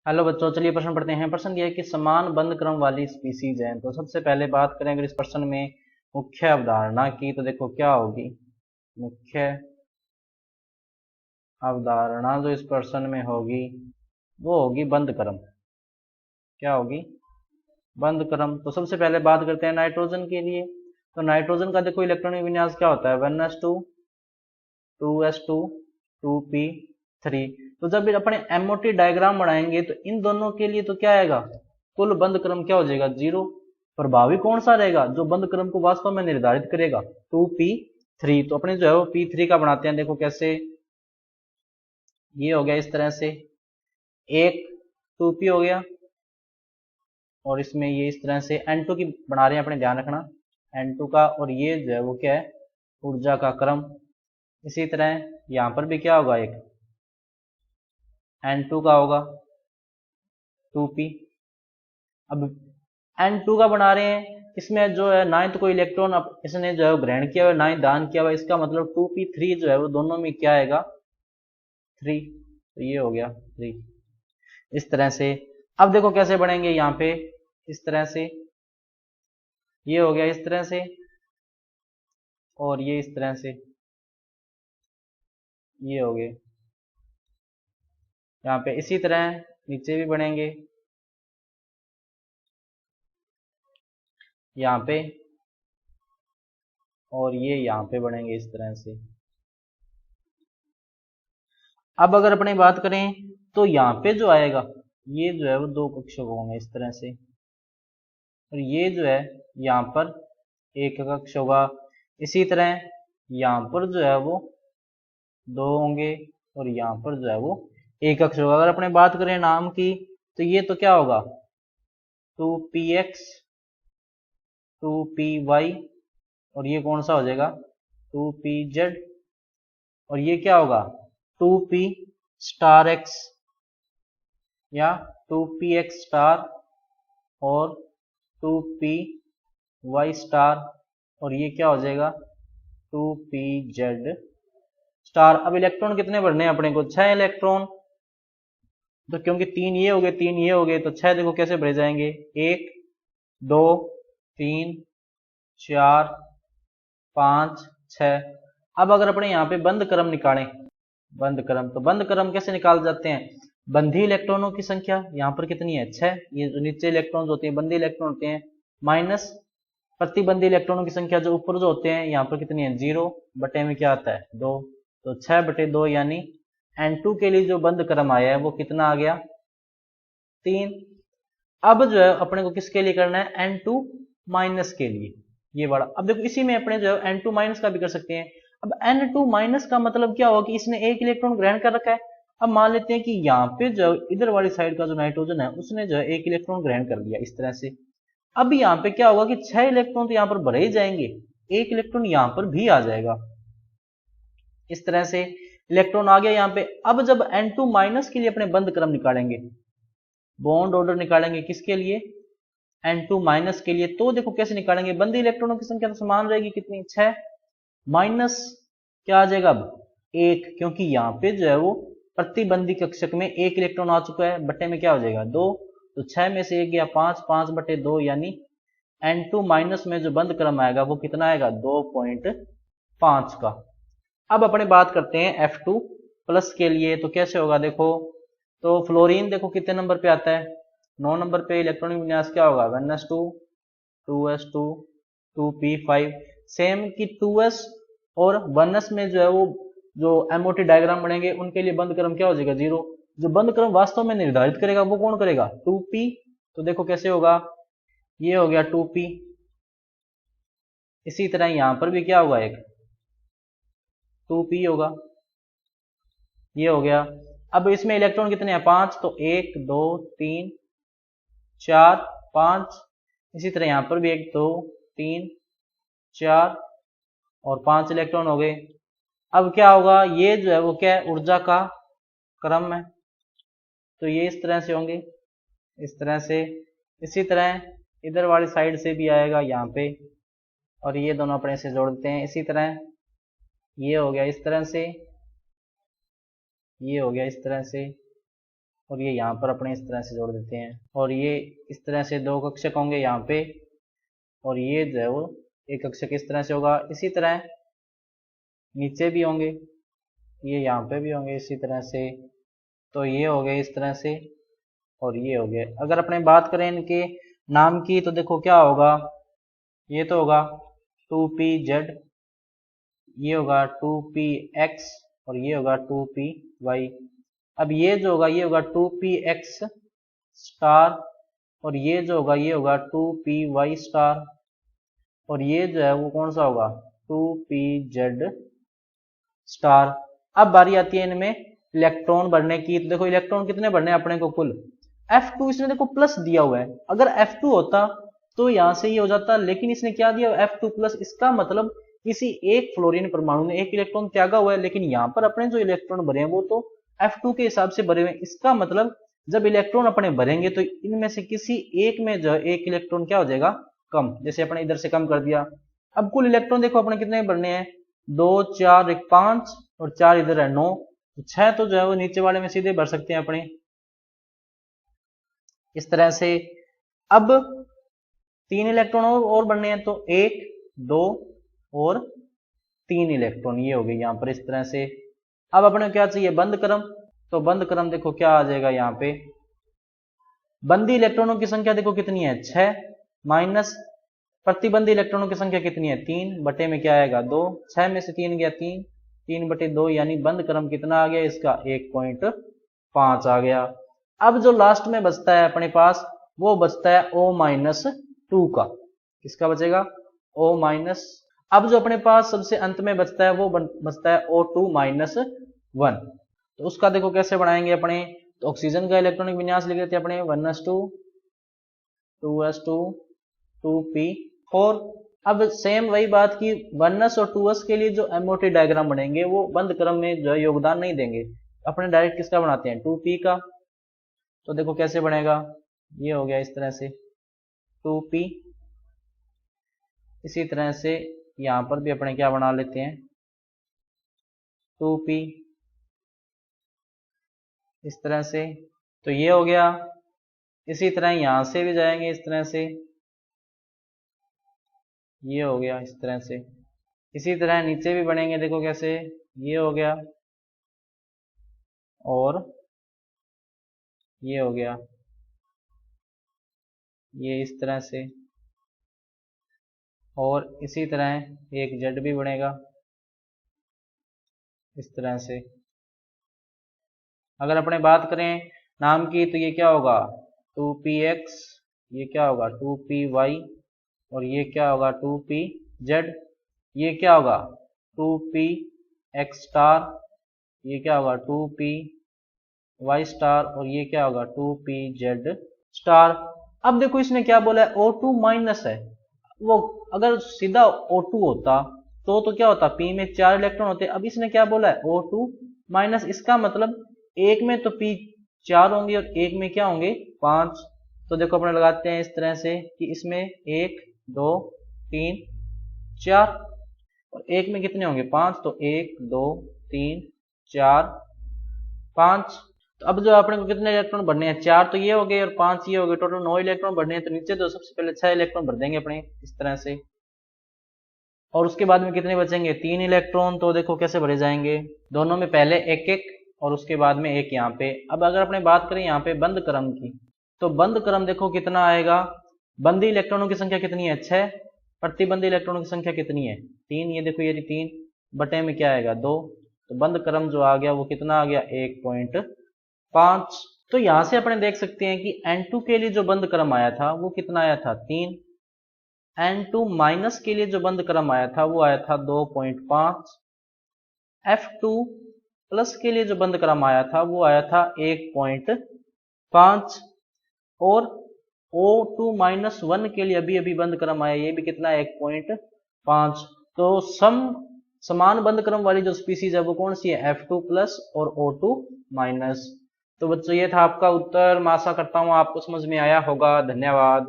Hello बच्चों, चलिए प्रश्न पढ़ते हैं। प्रश्न दिया है कि समान बंध क्रम वाली स्पीसीज हैं। तो सबसे पहले बात करें अगर इस प्रश्न में मुख्य अवधारणा की, तो देखो क्या होगी। मुख्य अवधारणा जो इस प्रश्न में होगी वो होगी बंध क्रम। क्या होगी? बंध क्रम। तो सबसे पहले बात करते हैं नाइट्रोजन के लिए। तो नाइट्रोजन का देखो इलेक्ट्रॉनिक विन्यास क्या होता है, 1s2 2s2 2p3। तो जब भी अपने एमओटी डायग्राम बनाएंगे तो इन दोनों के लिए तो क्या आएगा, कुल बंध क्रम क्या हो जाएगा, 0। प्रभावी कौन सा रहेगा, जो बंध क्रम को वास्तव में निर्धारित करेगा, 2p3। तो अपने जो है वो p3 का बनाते हैं। देखो कैसे, ये हो गया इस तरह से, एक 2p हो गया, और इसमें ये इस तरह से n2 की बना रहे हैं, अपने ध्यान रखना n2 का। और ये जो है वो क्या है, ऊर्जा का क्रम। इसी तरह यहां पर भी क्या होगा, एक n2 का होगा 2p। अब n2 का बना रहे हैं, इसमें जो है नाइन्थ को इलेक्ट्रॉन इसने जो है ग्रहण किया हुआ, नाइन्थ दान किया हुआ। इसका मतलब 2p3 जो है वो दोनों में क्या आएगा, 3। तो ये हो गया 3 इस तरह से। अब देखो कैसे बढ़ेंगे यहाँ पे, इस तरह से, ये हो गया इस तरह से, और ये इस तरह से, ये हो गए यहाँ पे। इसी तरह नीचे भी बढ़ेंगे यहाँ पे, और ये यहाँ पे बढ़ेंगे इस तरह से। अब अगर अपनी बात करें तो यहाँ पे जो आएगा, ये जो है वो दो कक्षक होंगे इस तरह से, और ये जो है यहाँ पर एक कक्ष होगा। इसी तरह यहाँ पर जो है वो दो होंगे, और यहाँ पर जो है वो एक कक्ष होगा। अगर अपने बात करें नाम की, तो ये तो क्या होगा, 2px 2py, और ये कौन सा हो जाएगा, 2pz, और ये क्या होगा 2p स्टार x, या 2px स्टार, और 2py स्टार, और ये क्या हो जाएगा 2pz स्टार। अब इलेक्ट्रॉन कितने भरने हैं अपने को, 6 इलेक्ट्रॉन। तो क्योंकि 3 ये हो गए 3 ये हो गए, तो 6 देखो कैसे भरे जाएंगे, 1 2 3 4 5 6। अब अगर अपने यहाँ पे बंध क्रम निकालें, बंध क्रम, तो बंध क्रम कैसे निकाल जाते हैं, बंधी इलेक्ट्रॉनों की संख्या यहाँ पर कितनी है, 6। ये जो नीचे इलेक्ट्रॉन होते हैं बंधी इलेक्ट्रॉन होते हैं, माइनस प्रतिबंधी इलेक्ट्रॉनों की संख्या जो ऊपर जो होते हैं यहाँ पर कितनी है, 0 बटे में क्या आता है, 2। तो 6/2, यानी n2 के लिए जो बंध क्रम आया है वो कितना आ गया, 3। अब जो है अपने को किसके लिए करना है, n2 माइनस के लिए, ये बड़ा। अब देखो इसी में अपने जो है n2 माइनस का भी कर सकते हैं। अब n2 माइनस का मतलब क्या होगा कि इसने एक इलेक्ट्रॉन ग्रहण कर रखा है। अब मान लेते हैं कि यहाँ पे जो इधर वाली साइड का जो नाइट्रोजन है उसने जो है एक इलेक्ट्रॉन ग्रहण कर लिया इस तरह से। अब यहाँ पे क्या होगा कि 6 इलेक्ट्रॉन तो यहाँ पर भरे ही जाएंगे, एक इलेक्ट्रॉन यहाँ पर भी आ जाएगा इस तरह से। इलेक्ट्रॉन आ गया यहाँ पे। अब जब n2 माइनस के लिए अपने बंध क्रम निकालेंगे, बॉन्ड ऑर्डर निकालेंगे किसके लिए, n2 माइनस के लिए, तो देखो कैसे निकालेंगे, बंदी इलेक्ट्रॉनों की संख्या तो समान रहेगी, कितनी, 6, माइनस क्या आ जाएगा अब, 1, क्योंकि यहाँ पे जो है वो प्रतिबंधी कक्षक में एक इलेक्ट्रॉन आ चुका है, बटे में क्या हो जाएगा, 2। तो 6 में से 1 गया 5, 5/2, यानी n2 माइनस में जो बंध क्रम आएगा वो कितना आएगा, 2.5 का। अब अपने बात करते हैं F2 प्लस के लिए, तो कैसे होगा देखो। तो फ्लोरीन देखो कितने नंबर पे आता है, 9 नंबर पे। इलेक्ट्रॉनिक विन्यास क्या होगा, 1s2 2s2 2p5। सेम कि 2s और 1s में जो है वो जो एमओटी डायग्राम बनेंगे उनके लिए बंध क्रम क्या हो जाएगा, 0। जो बंध क्रम वास्तव में निर्धारित करेगा वो कौन करेगा, 2p। तो देखो कैसे होगा, ये हो गया 2p। इसी तरह यहां पर भी क्या होगा, एक 2p होगा, ये हो गया। अब इसमें इलेक्ट्रॉन कितने हैं, 5। तो 1 2 3 4 5। इसी तरह यहां पर भी 1 2 3 4 और 5 इलेक्ट्रॉन हो गए। अब क्या होगा, ये जो है वो क्या है, ऊर्जा का क्रम है। तो ये इस तरह से होंगे, इस तरह से। इसी तरह इधर वाली साइड से भी आएगा यहाँ पे, और ये दोनों अपने से जोड़ देते हैं। इसी तरह ये हो गया इस तरह से, ये हो गया इस तरह से, और ये यहाँ पर अपने इस तरह से जोड़ देते हैं, और ये इस तरह से दो कक्षक होंगे यहाँ पे, और ये जो है वो एक कक्षक इस तरह से होगा। इसी तरह नीचे भी होंगे, ये यहाँ पे भी होंगे इसी तरह से। तो ये हो गए इस तरह से, और ये हो गए। अगर अपने बात करें इनके नाम की तो देखो क्या होगा, ये तो होगा 2pz, ये होगा 2px, और ये होगा 2py। अब ये जो होगा ये होगा 2px स्टार, और ये जो होगा ये होगा 2py स्टार, और ये जो है वो कौन सा होगा 2pz स्टार। अब बारी आती है इनमें इलेक्ट्रॉन भरने की। तो देखो इलेक्ट्रॉन कितने भरने हैं अपने को कुल, F2 इसने देखो प्लस दिया हुआ है। अगर F2 होता तो यहां से ये हो जाता, लेकिन इसने क्या दिया F2 प्लस। इसका मतलब किसी एक फ्लोरीन परमाणु ने एक इलेक्ट्रॉन त्यागा हुआ है, लेकिन यहाँ पर अपने जो इलेक्ट्रॉन भरे हैं वो तो F2 के हिसाब से भरे हुए हैं। इसका मतलब जब इलेक्ट्रॉन अपने भरेंगे तो इनमें से किसी एक में जो एक इलेक्ट्रॉन क्या हो जाएगा कम, जैसे अपने इधर से कम कर दिया। अब कुल इलेक्ट्रॉन देखो अपने कितने भरने हैं, 2 4 1 5 और 4 इधर है 9, तो 6 तो जो है वो नीचे वाले में सीधे भर सकते हैं अपने इस तरह से। अब 3 इलेक्ट्रॉन और बनने हैं, तो 1 2 और 3 इलेक्ट्रॉन ये हो गए यहाँ पर इस तरह से। अब अपने क्या चाहिए बंद क्रम, तो बंद क्रम देखो क्या आ जाएगा यहाँ पे, बंदी इलेक्ट्रॉनों की संख्या देखो कितनी है 6, माइनस प्रतिबंधी इलेक्ट्रॉनों की संख्या कितनी है 3, बटे में क्या आएगा 2, 6 में से 3 गया 3, 3 बटे 2, यानी बंद क्रम कितना आ गया इसका 1.5 आ गया। अब जो लास्ट में बचता है अपने पास वो बचता है O-2 का, किसका बचेगा O-। अब जो अपने पास सबसे अंत में बचता है वो बचता है O2-1, तो उसका देखो कैसे बनाएंगे अपने। तो ऑक्सीजन का इलेक्ट्रॉनिक विन्यास लिख देते हैं अपने 1s2 2s2 2p4। अब सेम वही बात की 1s और 2s के लिए जो MOT डायग्राम बनेंगे वो बंद क्रम में जो है योगदान नहीं देंगे, अपने डायरेक्ट किसका बनाते हैं 2p का। तो देखो कैसे बनेगा, ये हो गया इस तरह से 2p। इसी तरह से यहां पर भी अपने क्या बना लेते हैं 2p इस तरह से, तो ये हो गया। इसी तरह यहां से भी जाएंगे इस तरह से, ये हो गया इस तरह से। इसी तरह नीचे भी बनेंगे देखो कैसे, ये हो गया और ये हो गया, ये इस तरह से, और इसी तरह एक जेड भी बनेगा इस तरह से। अगर अपने बात करें नाम की तो ये क्या होगा 2px, ये क्या होगा 2py, और ये क्या होगा 2pz, ये क्या होगा 2px स्टार, ये क्या होगा 2py स्टार, और ये क्या होगा 2pz स्टार। अब देखो इसने क्या बोला है O2 माइनस है, वो अगर सीधा O2 होता तो क्या होता P में 4 इलेक्ट्रॉन होते। अब इसने क्या बोला है O2 माइनस, इसका मतलब एक में तो P 4 होंगे और एक में क्या होंगे 5। तो देखो अपने लगाते हैं इस तरह से कि इसमें 1 2 3 4 और एक में कितने होंगे 5, तो 1 2 3 4 5। तो अब जो अपने को कितने इलेक्ट्रॉन भरने हैं 4 तो ये हो गए और 5 ये हो गए, टोटल 9 इलेक्ट्रॉन भरने हैं। तो नीचे तो सबसे पहले 6 इलेक्ट्रॉन भर देंगे अपने इस तरह से, और उसके बाद में कितने बचेंगे 3 इलेक्ट्रॉन। तो देखो कैसे भरे जाएंगे, दोनों में पहले एक एक और उसके बाद में एक यहाँ पे। अब अगर अपने बात करें यहाँ पे बंद क्रम की, तो बंद क्रम देखो कितना आएगा, बंदी इलेक्ट्रॉनों की संख्या कितनी है 6, प्रतिबंधी इलेक्ट्रॉनों की संख्या कितनी है 3, ये देखो ये 3 बटे में क्या आएगा 2, तो बंद क्रम जो आ गया वो कितना आ गया 1.5। तो यहां से अपने देख सकते हैं कि N2 के लिए जो बंद क्रम आया था वो कितना आया था 3, N2 माइनस के लिए जो बंद क्रम आया था वो आया था 2.5, F2 प्लस के लिए जो बंद क्रम आया था वो आया था 1.5, और O2 माइनस 1 के लिए अभी अभी बंद क्रम आया ये भी कितना 1.5। तो समान बंद क्रम वाली जो स्पीसीज है वो कौन सी है F2 प्लस और O2 माइनस। तो बच्चों ये था आपका उत्तर, मैं आशा करता हूँ आपको समझ में आया होगा। धन्यवाद।